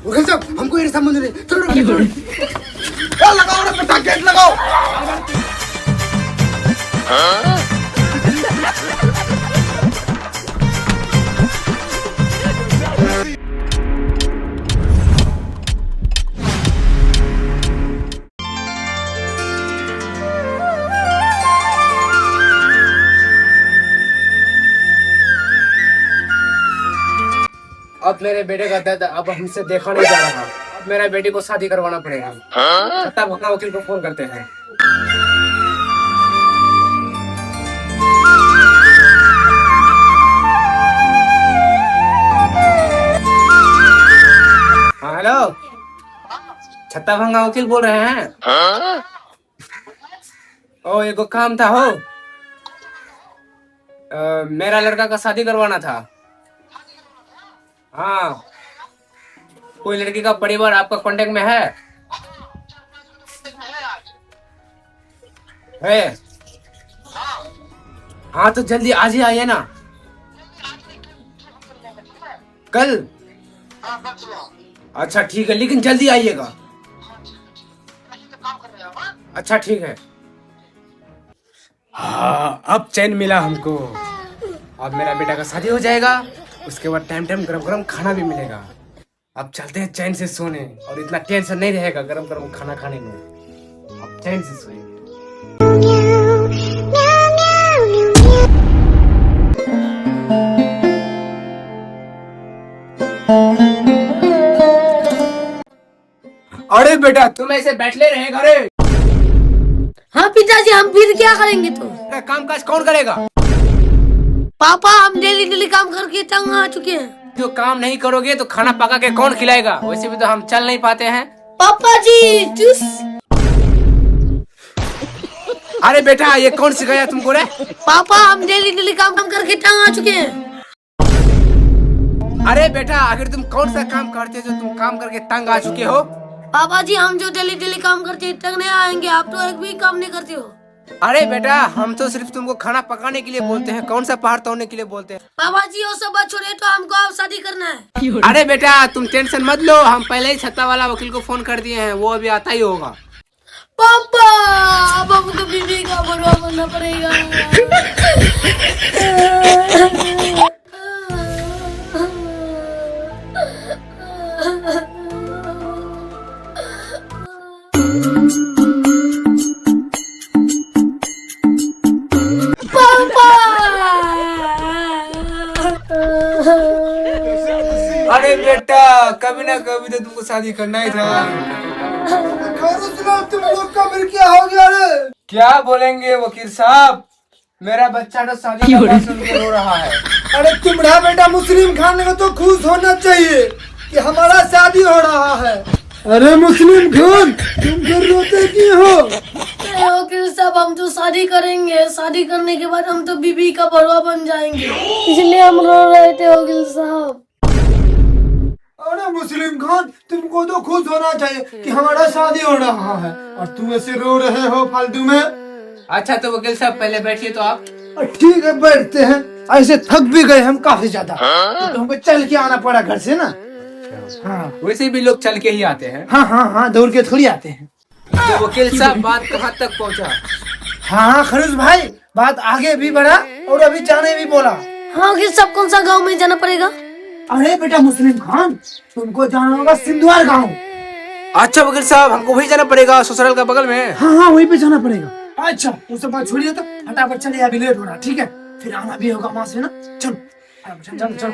वकील साहब हमको ये संबंध नहीं, चलो लगाओ ना पटाखे, गेट लगाओ। अब मेरे बेटे का दर्द अब हमसे देखा नहीं जा रहा। अब मेरा बेटे को शादी करवाना पड़ेगा। छत्ता भंगा वकील को फोन करते हैं। हाँ हेलो, छत्ता भंगा वकील बोल रहे हैं? ओ एगो काम था हो, मेरा लड़का का शादी करवाना था। हाँ, कोई लड़की का परिवार आपका कांटेक्ट में है? हाँ तो जल्दी आज ही आइए ना। कल? अच्छा ठीक है, लेकिन जल्दी आइएगा। अच्छा ठीक है। हाँ अब चैन मिला हमको। अब मेरा बेटा का शादी हो जाएगा, उसके बाद टाइम टाइम गरम गरम खाना भी मिलेगा। अब चलते हैं चैन से सोने, और इतना टेंशन नहीं रहेगा गरम गरम खाना खाने में। अब चैन से सोएंगे। अरे बेटा तुम ऐसे बैठले रहे घरे? हाँ पिताजी, हम फिर क्या करेंगे तो? काम काज कौन करेगा? पापा हम डेली डेली काम करके तंग आ चुके हैं। जो काम नहीं करोगे तो खाना पका के कौन खिलाएगा? वैसे भी तो हम चल नहीं पाते हैं। पापा जी जूस। अरे बेटा ये कौन सिखाया तुमको रे? पापा हम डेली डेली काम करके तंग आ चुके हैं। अरे बेटा आखिर तुम कौन सा काम करते हो जो तुम काम करके तंग आ चुके हो? पापा जी हम जो डेली डेली काम करते हैं तंग नहीं आएंगे, आप तो एक भी काम नहीं करते हो। अरे बेटा हम तो सिर्फ तुमको खाना पकाने के लिए बोलते हैं, कौन सा पहाड़ तोड़ने के लिए बोलते हैं? पापा जी वो सब बात छोड़े, तो हमको अब शादी करना है। अरे बेटा तुम टेंशन मत लो, हम पहले ही छत्ता वाला वकील को फोन कर दिए हैं, वो अभी आता ही होगा। पापा अब हमको बीवी का बड़वा बनना पड़ेगा। अरे बेटा कभी ना कभी तो तुमको शादी करना ही था। तुम लोग का फिर क्या हो गया रे? क्या बोलेंगे वकील साहब, मेरा बच्चा तो शादी का बात सुन के रो रहा है। अरे तुम्हारा बेटा मुस्लिम खान को तो खुश होना चाहिए कि हमारा शादी हो रहा है। अरे मुस्लिम खान तुम फिर रोते क्यों हो? वकील साहब हम तो शादी करेंगे, शादी करने के बाद हम तो बीबी का बड़वा बन जाएंगे, इसलिए हम रो रहे थे वकील साहब। अरे मुस्लिम खान तुमको तो खुश होना चाहिए कि हमारा शादी हो रहा है, और तुम ऐसे रो रहे हो फालतू में। अच्छा तो वकील साहब पहले बैठिए तो आप। ठीक है बैठते हैं, ऐसे थक भी गए हम काफी ज्यादा, तो हमको चल के आना पड़ा घर से ना। हाँ वैसे भी लोग चल के ही आते हैं। हाँ हाँ हाँ दौड़ के थोड़ी आते हैं। तो वकील साहब बात कहाँ तक पहुँचा? हाँ खरूज भाई बात आगे भी बढ़ा और अभी जाने भी बोला। हाँ वकील साहब कौन सा गाँव में जाना पड़ेगा? अरे बेटा मुस्लिम खान तुमको जाना होगा सिंधुआर गाँव। अच्छा वकील साहब हमको वही जाना पड़ेगा, ससुराल का बगल में। हाँ हाँ वहीं पे जाना पड़ेगा। अच्छा वो सब बात छोड़िए तो फटाफट चलिए, अभी लेट हो रहा। ठीक है फिर आना भी होगा वहाँ से ना। चलो चलो चलो।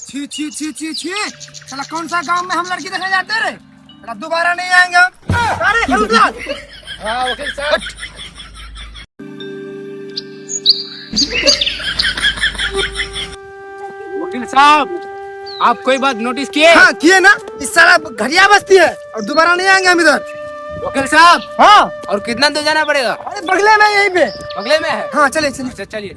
छी छी छी छी छी, साला कौन सा गांव में हम लड़की देखने जाते रे? दोबारा नहीं आएंगे। अरे हाँ वकील साहब। वकील साहब आप कोई बात नोटिस किए? हाँ किए ना, इस साला घड़िया बस्ती है और दोबारा नहीं आएंगे हम इधर। वकील साहब हाँ, और कितना दूर जाना पड़ेगा? अरे बगले में, यहीं पे बगले में है। हाँ चलिए चलिए चलिए।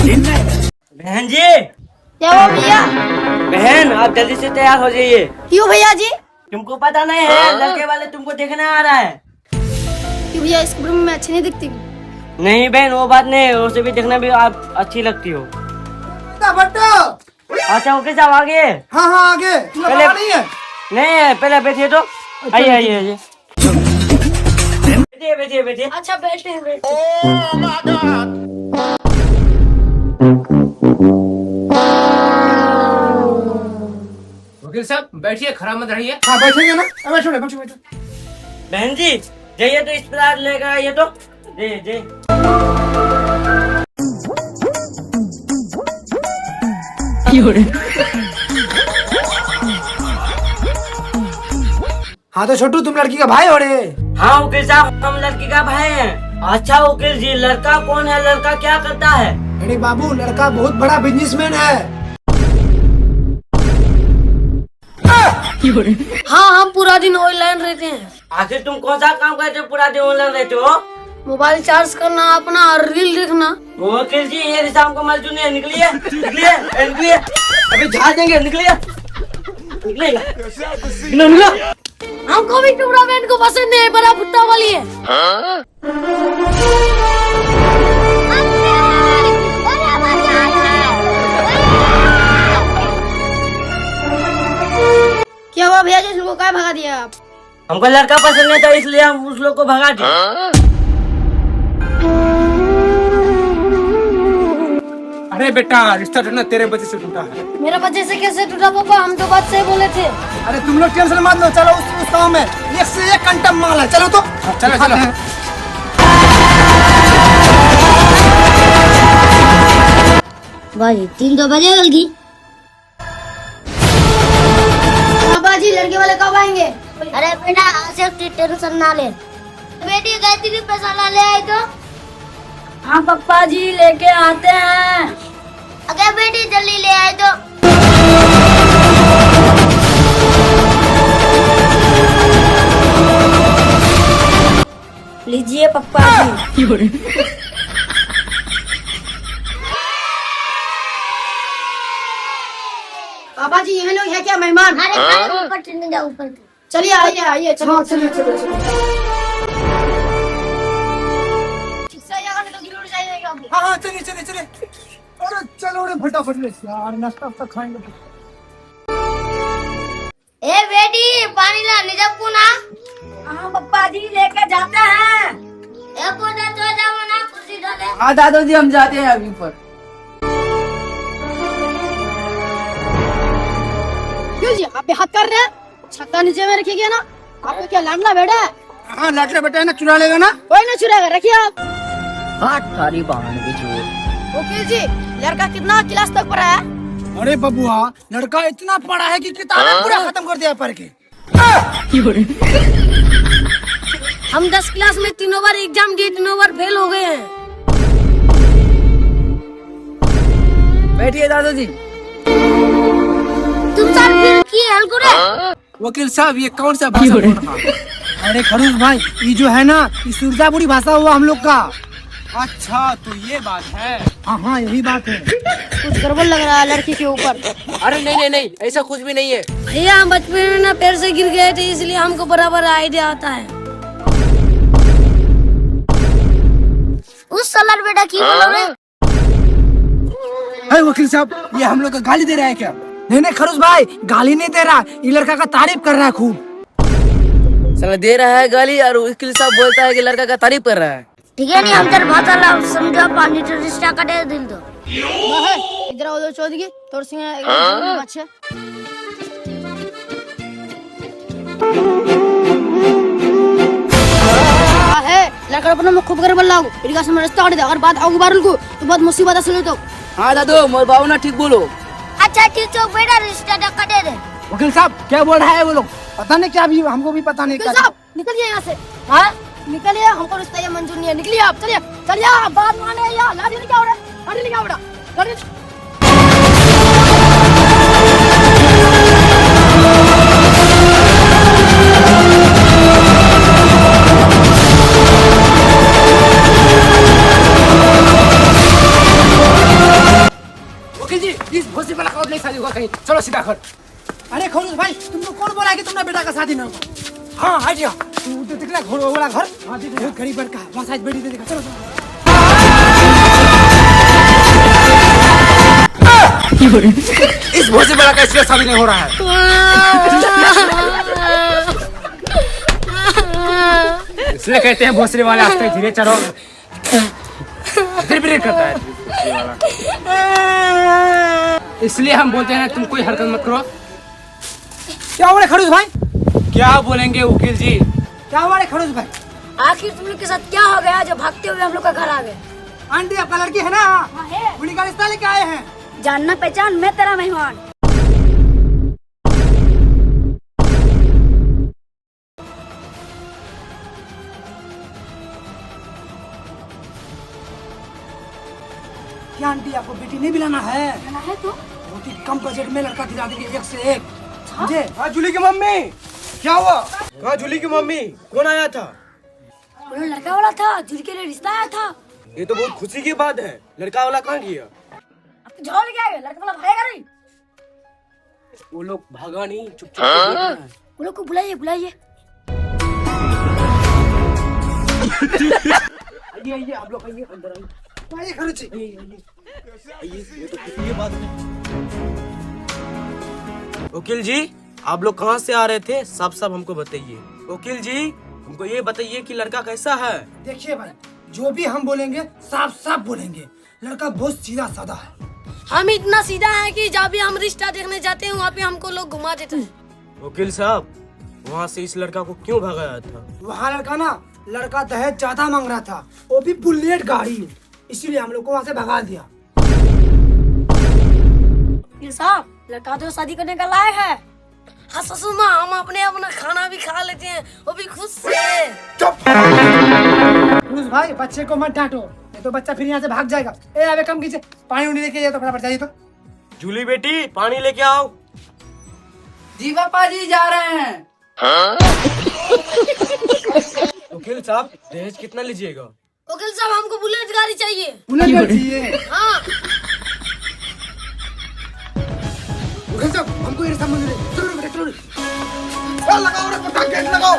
बहन जी, क्या हुआ भैया? बहन आप जल्दी से तैयार हो जाइए। क्यों भैया जी? तुमको पता नहीं है, लड़के वाले तुमको देखने आ रहा है। क्यों भैया, इस कपड़े में मैं अच्छी नहीं दिखती? नहीं बहन, वो बात नहीं है, उसे भी देखना भी आप अच्छी लगती हो। अच्छा ओके साहब आगे। हाँ हाँ आगे पहले नहीं है। नहीं है, पहले बैठिए तो। आइए आइए आइए, बैठिए बैठिए बैठिए। अच्छा बैठे बैठे। वकील साहब बैठिए, खराब मत रहिए। हाँ बैठेंगे ना। बैठो बैठो बैठो। बहन जी जाइए तो इस प्रकार लेकर आइए तो। जी जी। हाँ तो छोटू तुम लड़की का भाई हो रे। हाँ वकील साहब, हम लड़की का भाई हैं। अच्छा वकील जी, लड़का कौन है, लड़का क्या करता है? अरे बाबू, लड़का बहुत बड़ा बिजनेसमैन है। हाँ हम पूरा दिन ऑनलाइन रहते हैं। आखिर तुम कौन सा काम करते हो, पूरा दिन ऑनलाइन रहते हो? मोबाइल चार्ज करना, अपना और रील देखना। वकील जी ये शाम को मजदूर नहीं है, निकलिए निकलिए निकलिए, अभी झाड़ देंगे, निकलिए निकलिएगा, निकलो। हमको भी टूर्नामेंट को पसंद नहीं है, बड़ा भुट्टा वाली है। क्या हुआ भैया जी, उसको क्या भगा दिया आप? हमको लड़का पसंद नहीं था, इसलिए हम उस लोग को भगा दिए। अरे बेटा, रिश्ता टूटना तेरे वजह से टूटा है। मेरा वजह से कैसे टूटा पापा? हम तो बात सही बोले थे। अरे तुम लोग टेंशन मत लो, चलो उस गाँव में एक से एक कंटम माल है। चलो तो चलो चलो। भाई 3 तो बजे जल्दी। पापा जी लड़के वाले कब आएंगे? अरे बेटा आज से टेंशन ना ले। बेटी गायत्री पैसा ला ले आए तो? हाँ पापा जी लेके आते हैं। अगर बेटी जल्दी ले आए तो। लीजिए पापा जी। पापा जी यही लोग है क्या मेहमान? अरे ऊपर चलने जाओ, ऊपर चलिए। आइए आइए, चलो चलिए चलो चलो। हाँ हाँ चलिए चलिए चलिए। अरे चलो रे फटाफट ले यार, नाश्ता वास्ता खाएंगे। ए बेटी पानी ला, निजाम को ना। हाँ पापा जी लेके जाते हैं। ए पोता तो जाओ ना, कुर्सी डाले। हाँ दादाजी हम जाते हैं अभी ऊपर। क्यों जी आप हाथ कर रहे हैं? छक्का नीचे में रखिए ना। आपको क्या लड़ना बेटा है? हाँ लड़के बेटा है ना, चुरा लेगा ना। कोई ना चुराएगा, रखिए आप। सारी बहन की चोर। वकील जी लड़का कितना क्लास तक पढ़ा है? अरे बबुआ, लड़का इतना पढ़ा है कि किताबें पूरा खत्म कर दिया पढ़ के। हम 10 क्लास में 3 बार एग्जाम दिए, 3 बार फेल हो गए हैं। बैठिए दादाजी। तुम सर फिर की हल करो। वकील साहब ये कौन सा भाषा बोल रहा है? अरे खड़ूस भाई, ये जो है ना, ये सुरजापुरी भाषा हुआ हम लोग का। अच्छा तो ये बात है। हाँ हाँ यही बात है। कुछ गड़बड़ लग रहा है लड़की के ऊपर। अरे नहीं नहीं नहीं, ऐसा कुछ भी नहीं है। भैया हम बचपन में ना पैर से गिर गए थे, इसलिए हमको बराबर आइडिया आता है। उस सलर बेटा की बोल रहे? अरे वकील साहब, ये हम लोग का गाली दे रहा है क्या? नहीं नहीं खड़ूस भाई, गाली नहीं दे रहा, ये लड़का का तारीफ कर रहा है खूब। साला दे रहा है गाली और वकील साहब बोलता है कि लड़का का तारीफ कर रहा है। ठीक है नहीं, हम तेरे भाषा ला समझा, पानी तो रिश्ता कटे दिल दो। इधर आओ चौधरी, तोर सिंह अच्छा। है लड़का अपना मुख खूब कर बल्लाओ, इनका समय रास्ता काट दे, अगर बात आगे बारल को तो बहुत मुसीबत असली तो। हाँ दादू मोर बाबू ना ठीक बोलो। अच्छा ठीक है बेटा, रिश्ता कटे दे। वकील साहब क्या बोल रहा है वो लोग? पता नहीं क्या, भी हमको भी पता नहीं। वकील साहब निकलिए यहाँ से। हाँ निकलिए, हमको रिश्ता ये मंजूर नहीं है। निकलिए आप, चलिए चलिए, आप बात माने या लाठी लेके आओ, लाठी लेके आओ बेटा, लाठी। इस भोसड़ी वाला का नहीं शादी होगा कहीं। चलो सीधा घर। अरे खड़ूस भाई, तुमको कौन बोला कि तुमने बेटा का शादी ना होगा? हाँ आइडिया, तू तो दिखला घोड़ा वाला घर। हाँ देख बहुत गरीब लड़का, वहाँ साइड बेटी देखा। चलो इस भोसड़ी वाला का इसलिए शादी नहीं हो रहा है। इसलिए कहते हैं भोसड़ी वाले आस्ते धीरे चलो। धीरे करता है भोसड़ी वाला। इसलिए हम बोलते हैं तुम कोई हरकत मत करो। क्या हुआ खड़ूस भाई? क्या बोलेंगे वकील जी? क्या हुआ खड़ूस भाई? आखिर तुम लोग के साथ क्या हो गया जो भागते हुए हम लोग का घर आ गए? आंटी आपका लड़की है ना? हाँ है। बुढ़ी का रिश्ता लेके आए हैं। जानना पहचान, मैं तेरा मेहमान। क्या आंटी आपको बेटी नहीं मिलाना है? जाना है तो बहुत ही कम बजट में लड़का दिला देंगे, एक से एक। मुझे जूली की मम्मी क्या हुआ? कहाँ जूली की मम्मी? कौन आया था? वो लड़का वाला था, जिसके लिए रिश्ता आया था। ये तो बहुत खुशी की बात है। लड़का वाला कहाँ गया? अब तो झगड़ा लेके आ गए, लड़का वाला भागेगा नहीं। वो लोग भागा नहीं, चुप वो लोग को बुलाइए बुलाइए। आइए आप लोग आइए, अंदर आइए खर्ची। ये तो खुशी की बात है। वकील जी आप लोग कहाँ से आ रहे थे? साफ साफ हमको बताइए। वकील जी हमको ये बताइए कि लड़का कैसा है? देखिए भाई, जो भी हम बोलेंगे साफ साफ बोलेंगे। लड़का बहुत सीधा साधा है। हम इतना सीधा है कि जब भी हम रिश्ता देखने जाते हैं वहाँ पे हमको लोग घुमा देते हैं। वकील साहब वहाँ से इस लड़का को क्यों भगाया था? वहाँ लड़का दहेज ज्यादा मांग रहा था, वो भी बुलेट गाड़ी, इसीलिए हम लोग को वहाँ से भगा दिया। साहब लड़का तो शादी करने का लायक है। हाँ ससुर माँ, हम अपना खाना भी खा लेते हैं, वो भी खुश से। चुप भाई, बच्चे को मत डांटो, नहीं तो बच्चा फिर यहाँ से भाग जाएगा। ए अबे कम कीजिए, पानी उनी लेके जाओ तो फटाफट जाइए। तो जूली बेटी पानी लेके आओ। जी पापा जी जा रहे हैं। वकील साहब दहेज कितना लीजिएगा? वकील साहब हमको बुलेट गाड़ी चाहिए। बुलेट गाड़ी चाहिए? हाँ वकील साहब हमको ये संबंध नहीं। चलो बेटा चलो, लगाओ रे पटाखे, गेट लगाओ।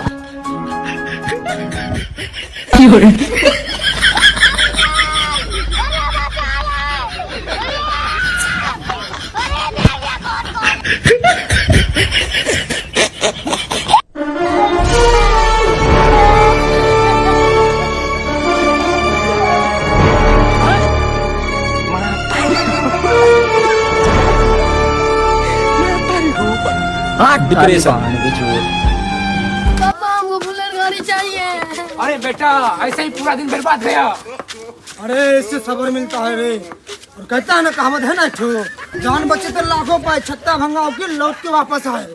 पापा हमको बुलेट गाड़ी चाहिए। अरे बेटा ऐसे ही पूरा दिन बर्बाद गया। अरे इससे सब्र मिलता है रे। और कहता है ना, कहावत है ना, जान बचे तो लाखों पाए, छत्ता भंगा होके लौट के वापस आए।